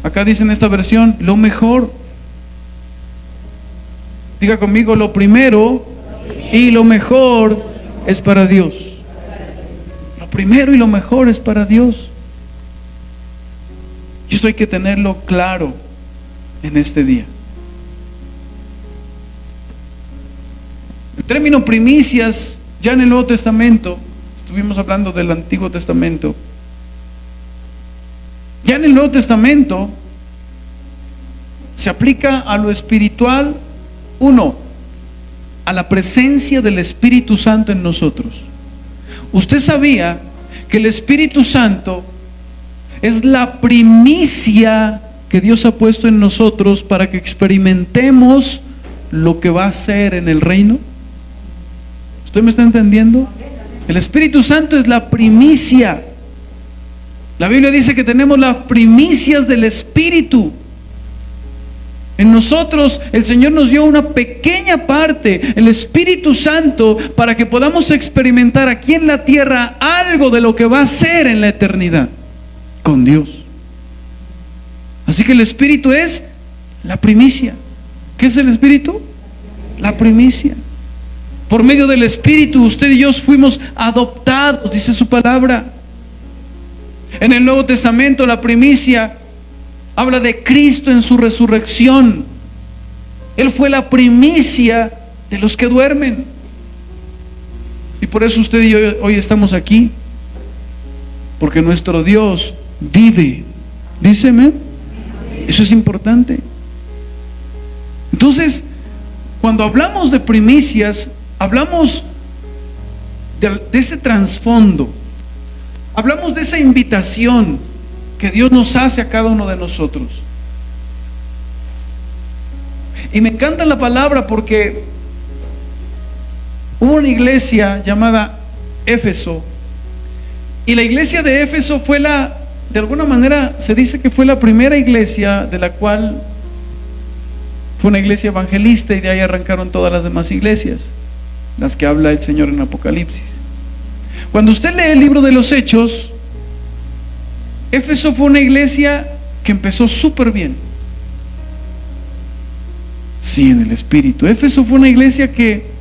Acá dice en esta versión: lo mejor. Diga conmigo: lo primero y lo mejor es para Dios. Lo primero y lo mejor es para Dios. Y esto hay que tenerlo claro en este día. El término primicias, ya en el Nuevo Testamento, estuvimos hablando del Antiguo Testamento, ya en el Nuevo Testamento se aplica a lo espiritual, uno, a la presencia del Espíritu Santo en nosotros. Usted sabía que el Espíritu Santo es la primicia que Dios ha puesto en nosotros para que experimentemos lo que va a ser en el reino. ¿Usted me está entendiendo? El Espíritu Santo es la primicia. La Biblia dice que tenemos las primicias del Espíritu. En nosotros el Señor nos dio una pequeña parte, el Espíritu Santo, para que podamos experimentar aquí en la tierra algo de lo que va a ser en la eternidad con Dios. Así que el Espíritu es la primicia. ¿Qué es el Espíritu? La primicia. Por medio del Espíritu usted y yo fuimos adoptados, dice su palabra. En el Nuevo Testamento la primicia habla de Cristo en su resurrección. Él fue la primicia de los que duermen. Y por eso usted y yo hoy estamos aquí, porque nuestro Dios vive. Díceme, eso es importante. Entonces, cuando hablamos de primicias, hablamos de ese trasfondo, hablamos de esa invitación que Dios nos hace a cada uno de nosotros. Y me encanta la palabra porque hubo una iglesia llamada Éfeso, y la iglesia de Éfeso fue de alguna manera se dice que fue la primera iglesia de la cual fue una iglesia evangelista, y de ahí arrancaron todas las demás iglesias, las que habla el Señor en Apocalipsis. Cuando usted lee el libro de los Hechos, Éfeso fue una iglesia que empezó súper bien. Sí, en el Espíritu. Éfeso fue una iglesia que,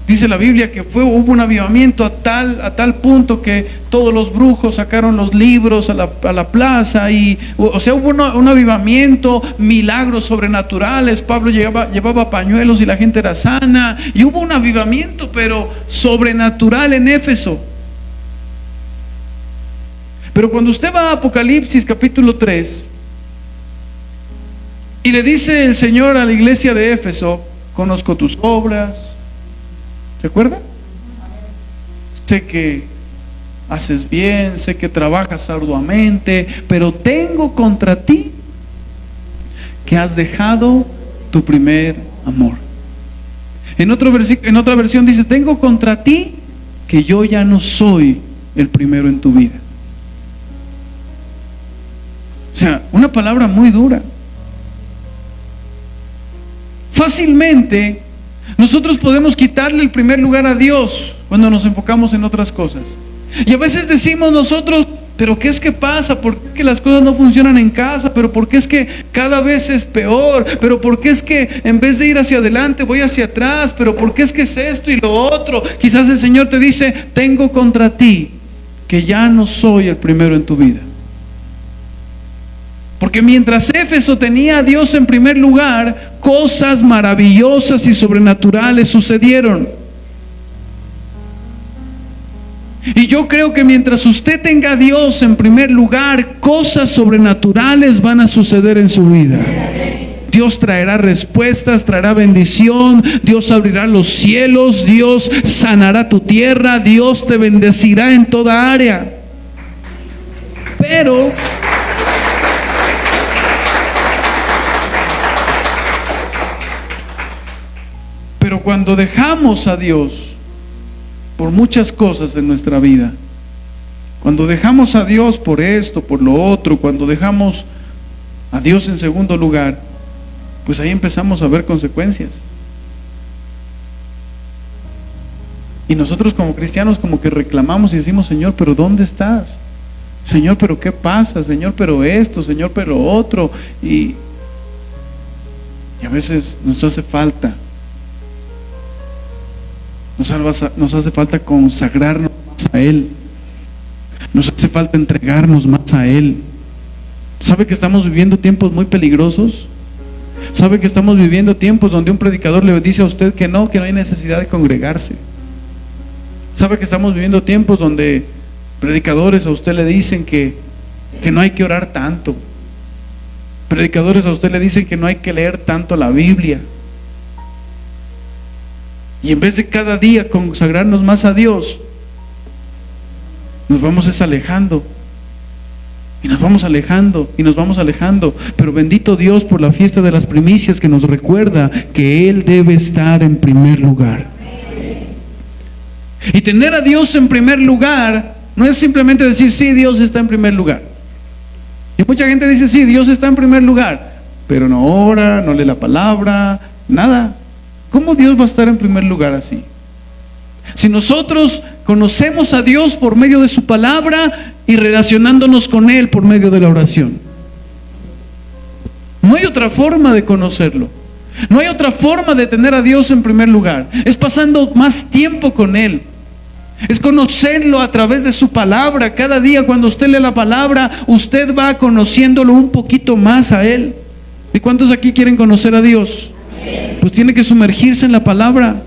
dice la Biblia, que hubo un avivamiento a tal punto que todos los brujos sacaron los libros a la plaza, y o sea, hubo un avivamiento, milagros sobrenaturales. Pablo llevaba pañuelos y la gente era sana, y hubo un avivamiento pero sobrenatural en Éfeso. Pero cuando usted va a Apocalipsis capítulo 3 y le dice el Señor a la iglesia de Éfeso: conozco tus obras, ¿se acuerda? Sé que haces bien, sé que trabajas arduamente, pero tengo contra ti que has dejado tu primer amor. En otra versión dice: tengo contra ti que yo ya no soy el primero en tu vida. O sea, una palabra muy dura. Fácilmente nosotros podemos quitarle el primer lugar a Dios cuando nos enfocamos en otras cosas. Y a veces decimos nosotros: pero ¿qué es que pasa? ¿Por qué las cosas no funcionan en casa? ¿Pero por qué es que cada vez es peor? ¿Pero por qué es que en vez de ir hacia adelante voy hacia atrás? ¿Pero por qué es que es esto y lo otro? Quizás el Señor te dice: tengo contra ti que ya no soy el primero en tu vida. Porque mientras Éfeso tenía a Dios en primer lugar, cosas maravillosas y sobrenaturales sucedieron. Y yo creo que mientras usted tenga a Dios en primer lugar, cosas sobrenaturales van a suceder en su vida. Dios traerá respuestas, traerá bendición, Dios abrirá los cielos, Dios sanará tu tierra, Dios te bendecirá en toda área. Pero cuando dejamos a Dios por muchas cosas en nuestra vida, cuando dejamos a Dios por esto, por lo otro, cuando dejamos a Dios en segundo lugar, pues ahí empezamos a ver consecuencias. Y nosotros como cristianos como que reclamamos y decimos: Señor, pero ¿dónde estás? Señor, pero ¿qué pasa? Señor, pero esto, Señor, pero otro. Y a veces nos hace falta. Nos hace falta consagrarnos más a Él. Nos hace falta entregarnos más a Él. ¿Sabe que estamos viviendo tiempos muy peligrosos? Sabe que estamos viviendo tiempos donde un predicador le dice a usted que no hay necesidad de congregarse. Sabe que estamos viviendo tiempos donde predicadores a usted le dicen que no hay que orar tanto. Predicadores a usted le dicen que no hay que leer tanto la Biblia. Y en vez de cada día consagrarnos más a Dios, nos vamos alejando. Y nos vamos alejando, y nos vamos alejando. Pero bendito Dios por la fiesta de las primicias que nos recuerda que Él debe estar en primer lugar. Y tener a Dios en primer lugar no es simplemente decir, sí, Dios está en primer lugar. Y mucha gente dice, sí, Dios está en primer lugar, pero no ora, no lee la palabra, nada. ¿Cómo Dios va a estar en primer lugar así? Si nosotros conocemos a Dios por medio de su palabra y relacionándonos con Él por medio de la oración. No hay otra forma de conocerlo. No hay otra forma de tener a Dios en primer lugar. Es pasando más tiempo con Él. Es conocerlo a través de su palabra. Cada día cuando usted lee la palabra, usted va conociéndolo un poquito más a Él. ¿Y cuántos aquí quieren conocer a Dios? Pues tiene que sumergirse en la palabra.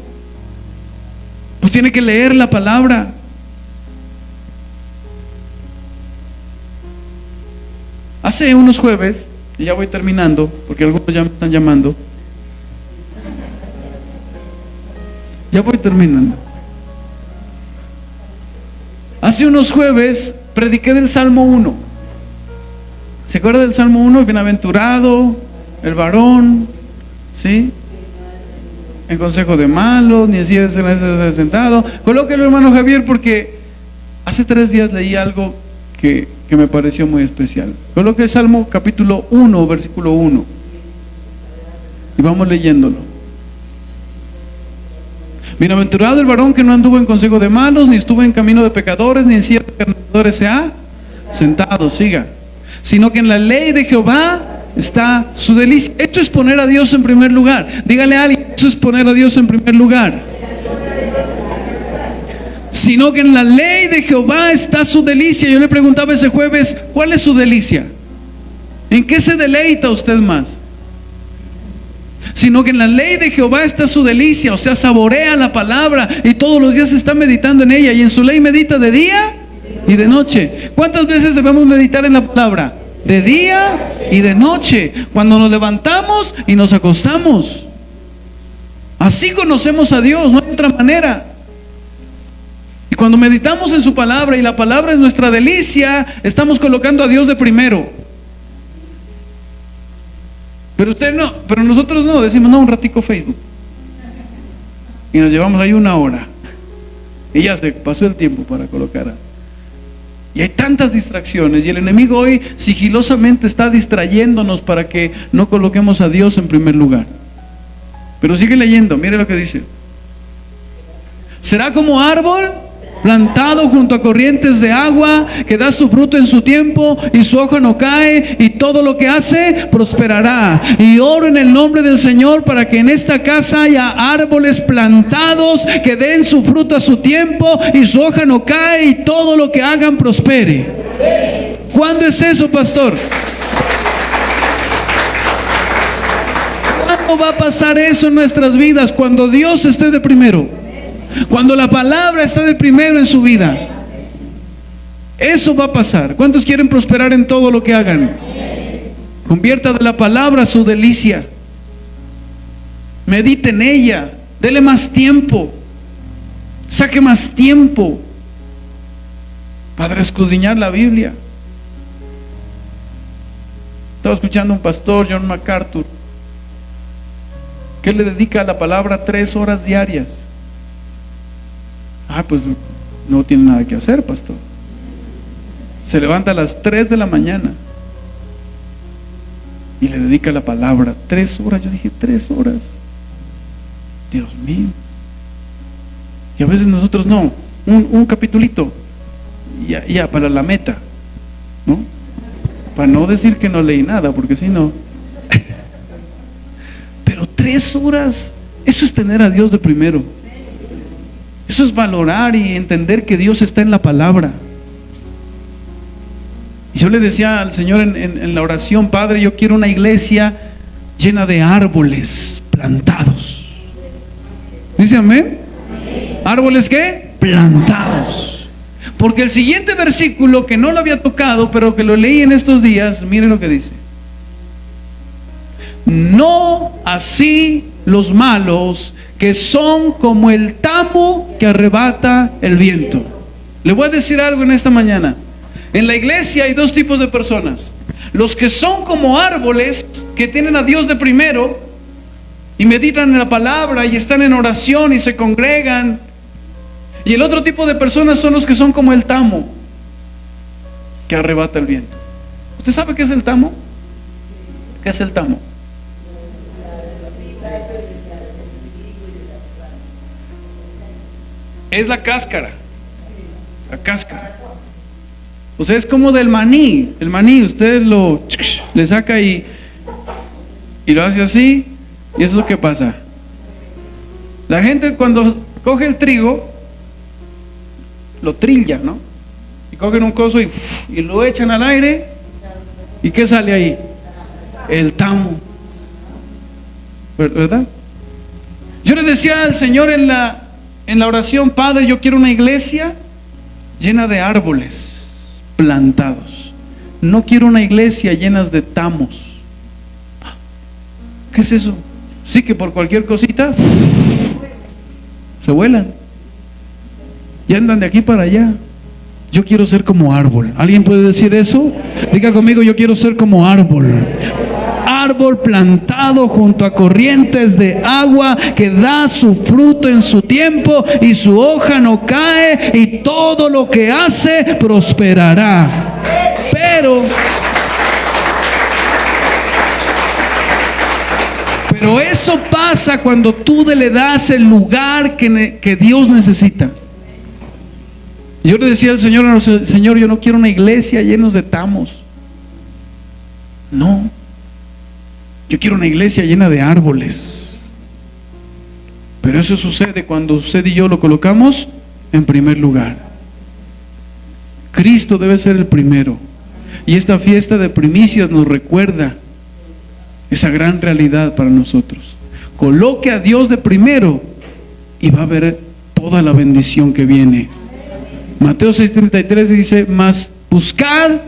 Pues tiene que leer la palabra. Hace unos jueves, y ya voy terminando, porque algunos ya me están llamando. Ya voy terminando. Hace unos jueves prediqué del Salmo 1. ¿Se acuerda del Salmo 1? Bienaventurado el varón, ¿sí? En consejo de malos, ni así es sentado. Colóquelo, hermano Javier, porque hace 3 días leí algo que me pareció muy especial. Coloque el Salmo capítulo 1, versículo 1. Y vamos leyéndolo. Bienaventurado el varón que no anduvo en consejo de malos, ni estuvo en camino de pecadores, ni en silla de escarnecedores se ha sentado, siga. Sino que en la ley de Jehová está su delicia. Esto es poner a Dios en primer lugar. Dígale a alguien, eso es poner a Dios en primer lugar. Sino que en la ley de Jehová está su delicia. Yo le preguntaba ese jueves, ¿cuál es su delicia? ¿En qué se deleita usted más? Sino que en la ley de Jehová está su delicia, o sea, saborea la palabra y todos los días está meditando en ella, y en su ley medita de día y de noche. ¿Cuántas veces debemos meditar en la palabra? De día y de noche, cuando nos levantamos y nos acostamos. Así conocemos a Dios, no hay otra manera. Y cuando meditamos en su palabra y la palabra es nuestra delicia, estamos colocando a Dios de primero. Pero usted no, pero nosotros no, decimos, no, un ratico Facebook. Y nos llevamos ahí 1 hora. Y ya se pasó el tiempo para colocar. Y hay tantas distracciones, y el enemigo hoy sigilosamente está distrayéndonos para que no coloquemos a Dios en primer lugar. Pero sigue leyendo, mire lo que dice. Será como árbol plantado junto a corrientes de agua, que da su fruto en su tiempo y su hoja no cae, y todo lo que hace prosperará. Y oro en el nombre del Señor para que en esta casa haya árboles plantados que den su fruto a su tiempo y su hoja no cae, y todo lo que hagan prospere. ¿Cuándo es eso, pastor? ¿Cuándo va a pasar eso en nuestras vidas? Cuando Dios esté de primero. Cuando la palabra está de primero en su vida. Eso va a pasar. ¿Cuántos quieren prosperar en todo lo que hagan? Convierta de la palabra su delicia. Medite en ella. Dele más tiempo. Saque más tiempo para escudriñar la Biblia. Estaba escuchando a un pastor, John MacArthur, que le dedica a la palabra 3 horas diarias. Pues no tiene nada que hacer, pastor. Se levanta a las 3 de la mañana y le dedica la palabra 3 horas. Yo dije, 3 horas. Dios mío. Y a veces nosotros no, un capitulito, ya para la meta, ¿no? Para no decir que no leí nada, porque si no. Pero 3 horas, eso es tener a Dios de primero. Eso es valorar y entender que Dios está en la palabra. Y yo le decía al Señor en la oración, Padre, yo quiero una iglesia llena de árboles plantados. ¿Dice amén? ¿Árboles qué? Plantados. Porque el siguiente versículo, que no lo había tocado, pero que lo leí en estos días, miren lo que dice: no así los malos, que son como el tamo que arrebata el viento. Le voy a decir algo en esta mañana. En la iglesia hay dos tipos de personas: los que son como árboles, que tienen a Dios de primero y meditan en la palabra y están en oración y se congregan. Y el otro tipo de personas son los que son como el tamo que arrebata el viento. ¿Usted sabe qué es el tamo? ¿Qué es el tamo? Es la cáscara. La cáscara. O sea, es como del maní. El maní, usted le saca y lo hace así. ¿Y eso qué pasa? La gente cuando coge el trigo, lo trilla, ¿no? Y cogen un coso y lo echan al aire. ¿Y qué sale ahí? El tamo. ¿Verdad? Yo le decía al Señor en la oración: Padre, yo quiero una iglesia llena de árboles plantados. No quiero una iglesia llena de tamos. ¿Qué es eso? Sí, que por cualquier cosita se vuelan y andan de aquí para allá. Yo quiero ser como árbol. ¿Alguien puede decir eso? Diga conmigo: yo quiero ser como árbol. Árbol plantado junto a corrientes de agua, que da su fruto en su tiempo y su hoja no cae, y todo lo que hace prosperará. Pero eso pasa cuando tú le das el lugar que Dios necesita. Yo le decía al Señor: Señor, yo no quiero una iglesia llena de tamos. No. Yo quiero una iglesia llena de árboles. Pero eso sucede cuando usted y yo lo colocamos en primer lugar. Cristo debe ser el primero. Y esta fiesta de primicias nos recuerda esa gran realidad para nosotros. Coloque a Dios de primero y va a ver toda la bendición que viene. Mateo 6:33 dice: mas buscad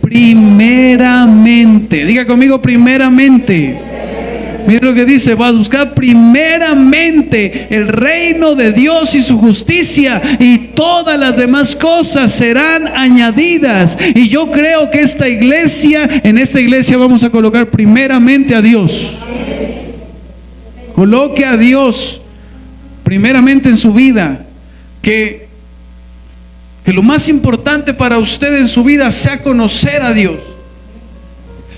primeramente. Diga conmigo: primeramente. Mira lo que dice: vas a buscar primeramente el reino de Dios y su justicia, y todas las demás cosas serán añadidas. Y yo creo que en esta iglesia vamos a colocar primeramente a Dios. Coloque a Dios primeramente en su vida. Que lo más importante para usted en su vida sea conocer a Dios.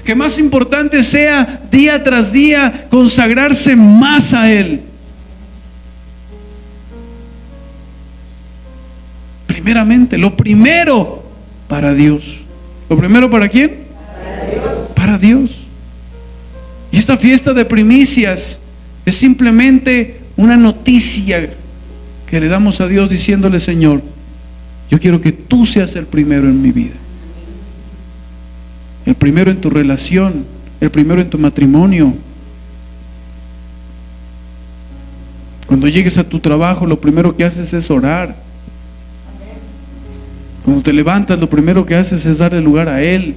Que más importante sea día tras día consagrarse más a Él. Primeramente, lo primero para Dios. ¿Lo primero para quién? Para Dios. Para Dios. Y esta fiesta de primicias es simplemente una noticia que le damos a Dios diciéndole: Señor, yo quiero que tú seas el primero en mi vida. El primero en tu relación, el primero en tu matrimonio. Cuando llegues a tu trabajo, lo primero que haces es orar. Cuando te levantas, lo primero que haces es darle lugar a Él.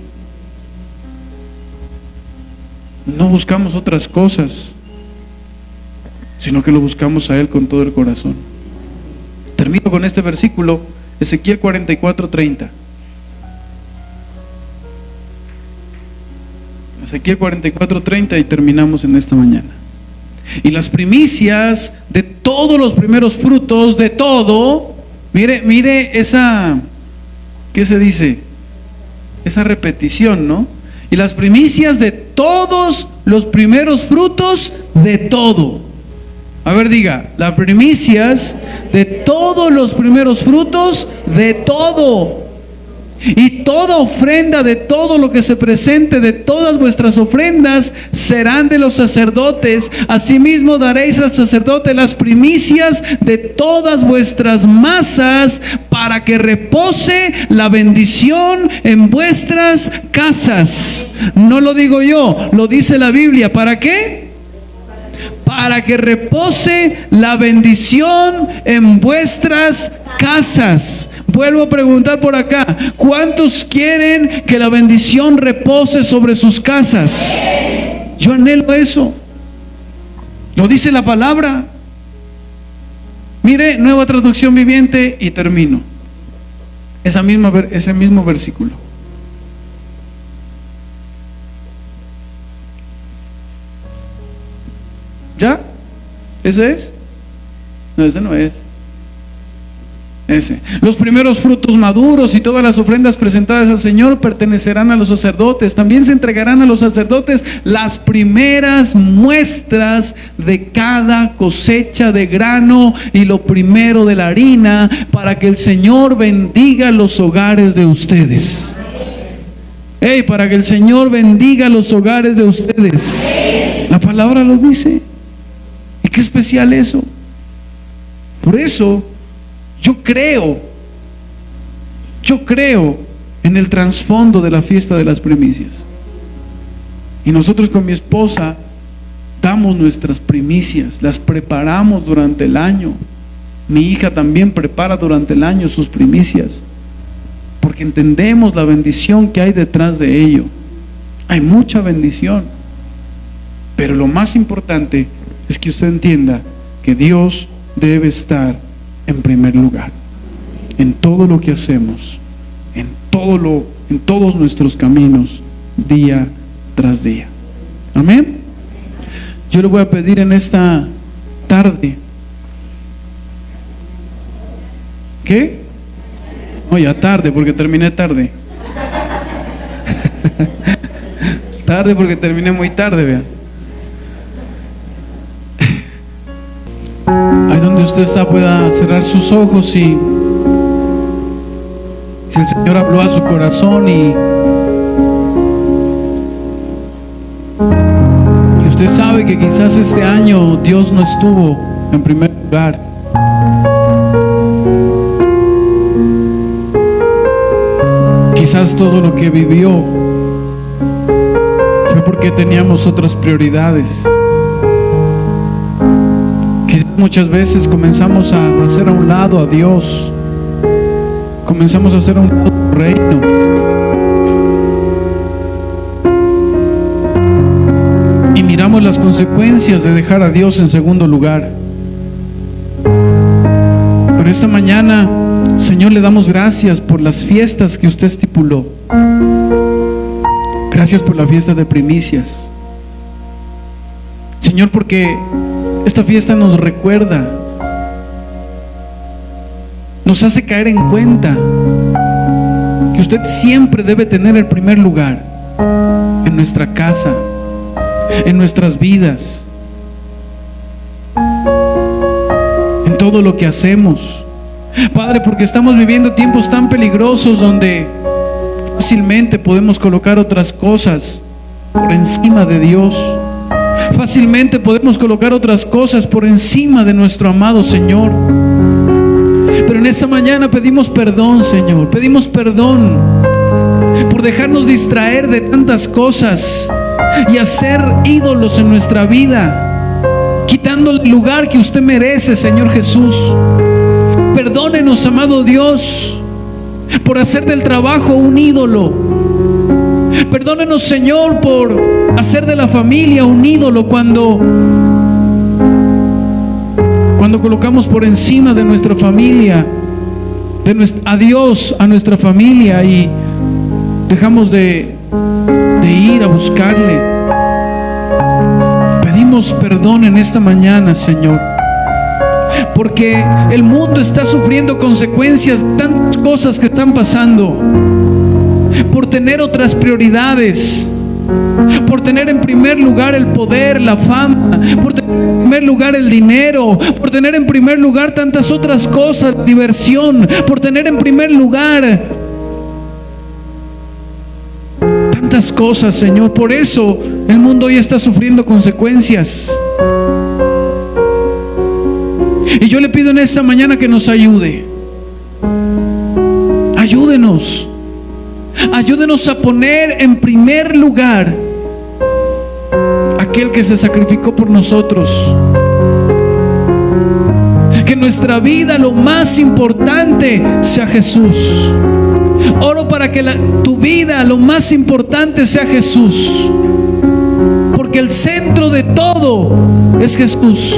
No buscamos otras cosas, sino que lo buscamos a Él con todo el corazón. Termino con este versículo, Ezequiel 44:30. Ezequiel 44:30, y terminamos en esta mañana. Y las primicias de todos los primeros frutos, de todo. Mire esa, ¿qué se dice? Esa repetición, ¿no? Y las primicias de todos los primeros frutos, de todo. A ver, diga: las primicias de todos los primeros frutos, de todo. Y toda ofrenda de todo lo que se presente, de todas vuestras ofrendas, serán de los sacerdotes. Asimismo daréis al sacerdote las primicias de todas vuestras masas, para que repose la bendición en vuestras casas. No lo digo yo, lo dice la Biblia. ¿Para qué? Para que repose la bendición en vuestras casas. Vuelvo a preguntar por acá, ¿cuántos quieren que la bendición repose sobre sus casas? Yo anhelo eso. Lo dice la palabra. Mire, Nueva Traducción Viviente, y termino. Ese mismo versículo. ¿Ya? ¿Ese es? No, ese no es. Ese. Los primeros frutos maduros y todas las ofrendas presentadas al Señor pertenecerán a los sacerdotes. También se entregarán a los sacerdotes las primeras muestras de cada cosecha de grano y lo primero de la harina, para que el Señor bendiga los hogares de ustedes. Para que el Señor bendiga los hogares de ustedes. La palabra lo dice. Y qué especial eso. Por eso yo creo en el trasfondo de la fiesta de las primicias. Y nosotros con mi esposa damos nuestras primicias, las preparamos durante el año. Mi hija también prepara durante el año sus primicias, porque entendemos la bendición que hay detrás de ello. Hay mucha bendición, pero lo más importante es que usted entienda que Dios debe estar en primer lugar en todo lo que hacemos, en todos nuestros caminos, día tras día. Amén. Yo le voy a pedir en esta tarde. ¿Qué? No, ya tarde, porque terminé tarde. Tarde porque terminé muy tarde, vean. Ahí donde usted está, pueda cerrar sus ojos, y si el Señor habló a su corazón y usted sabe que quizás este año Dios no estuvo en primer lugar, quizás todo lo que vivió fue porque teníamos otras prioridades. Muchas veces comenzamos a hacer a un lado a Dios, comenzamos a hacer a un lado su reino, y miramos las consecuencias de dejar a Dios en segundo lugar. Pero esta mañana, Señor, le damos gracias por las fiestas que usted estipuló. Gracias por la fiesta de primicias, Señor, porque esta fiesta nos recuerda, nos hace caer en cuenta que usted siempre debe tener el primer lugar en nuestra casa, en nuestras vidas, en todo lo que hacemos. Padre, porque estamos viviendo tiempos tan peligrosos donde fácilmente podemos colocar otras cosas por encima de Dios. Fácilmente podemos colocar otras cosas por encima de nuestro amado Señor. Pero en esta mañana pedimos perdón, Señor. Pedimos perdón por dejarnos distraer de tantas cosas y hacer ídolos en nuestra vida, quitándole el lugar que usted merece, Señor Jesús. Perdónenos, amado Dios, por hacer del trabajo un ídolo. Perdónenos, Señor, por hacer de la familia un ídolo cuando colocamos por encima de nuestra familia, a Dios, a nuestra familia, y dejamos de ir a buscarle. Pedimos perdón en esta mañana, Señor, porque el mundo está sufriendo consecuencias de tantas cosas que están pasando, por tener otras prioridades, por tener en primer lugar el poder, la fama, por tener en primer lugar el dinero, por tener en primer lugar tantas otras cosas, diversión, por tener en primer lugar tantas cosas, Señor. Por eso el mundo hoy está sufriendo consecuencias. Y yo le pido en esta mañana que nos ayude. Ayúdenos. Ayúdenos a poner en primer lugar aquel que se sacrificó por nosotros. Que en nuestra vida lo más importante sea Jesús. Oro para que tu vida lo más importante sea Jesús. Porque el centro de todo es Jesús.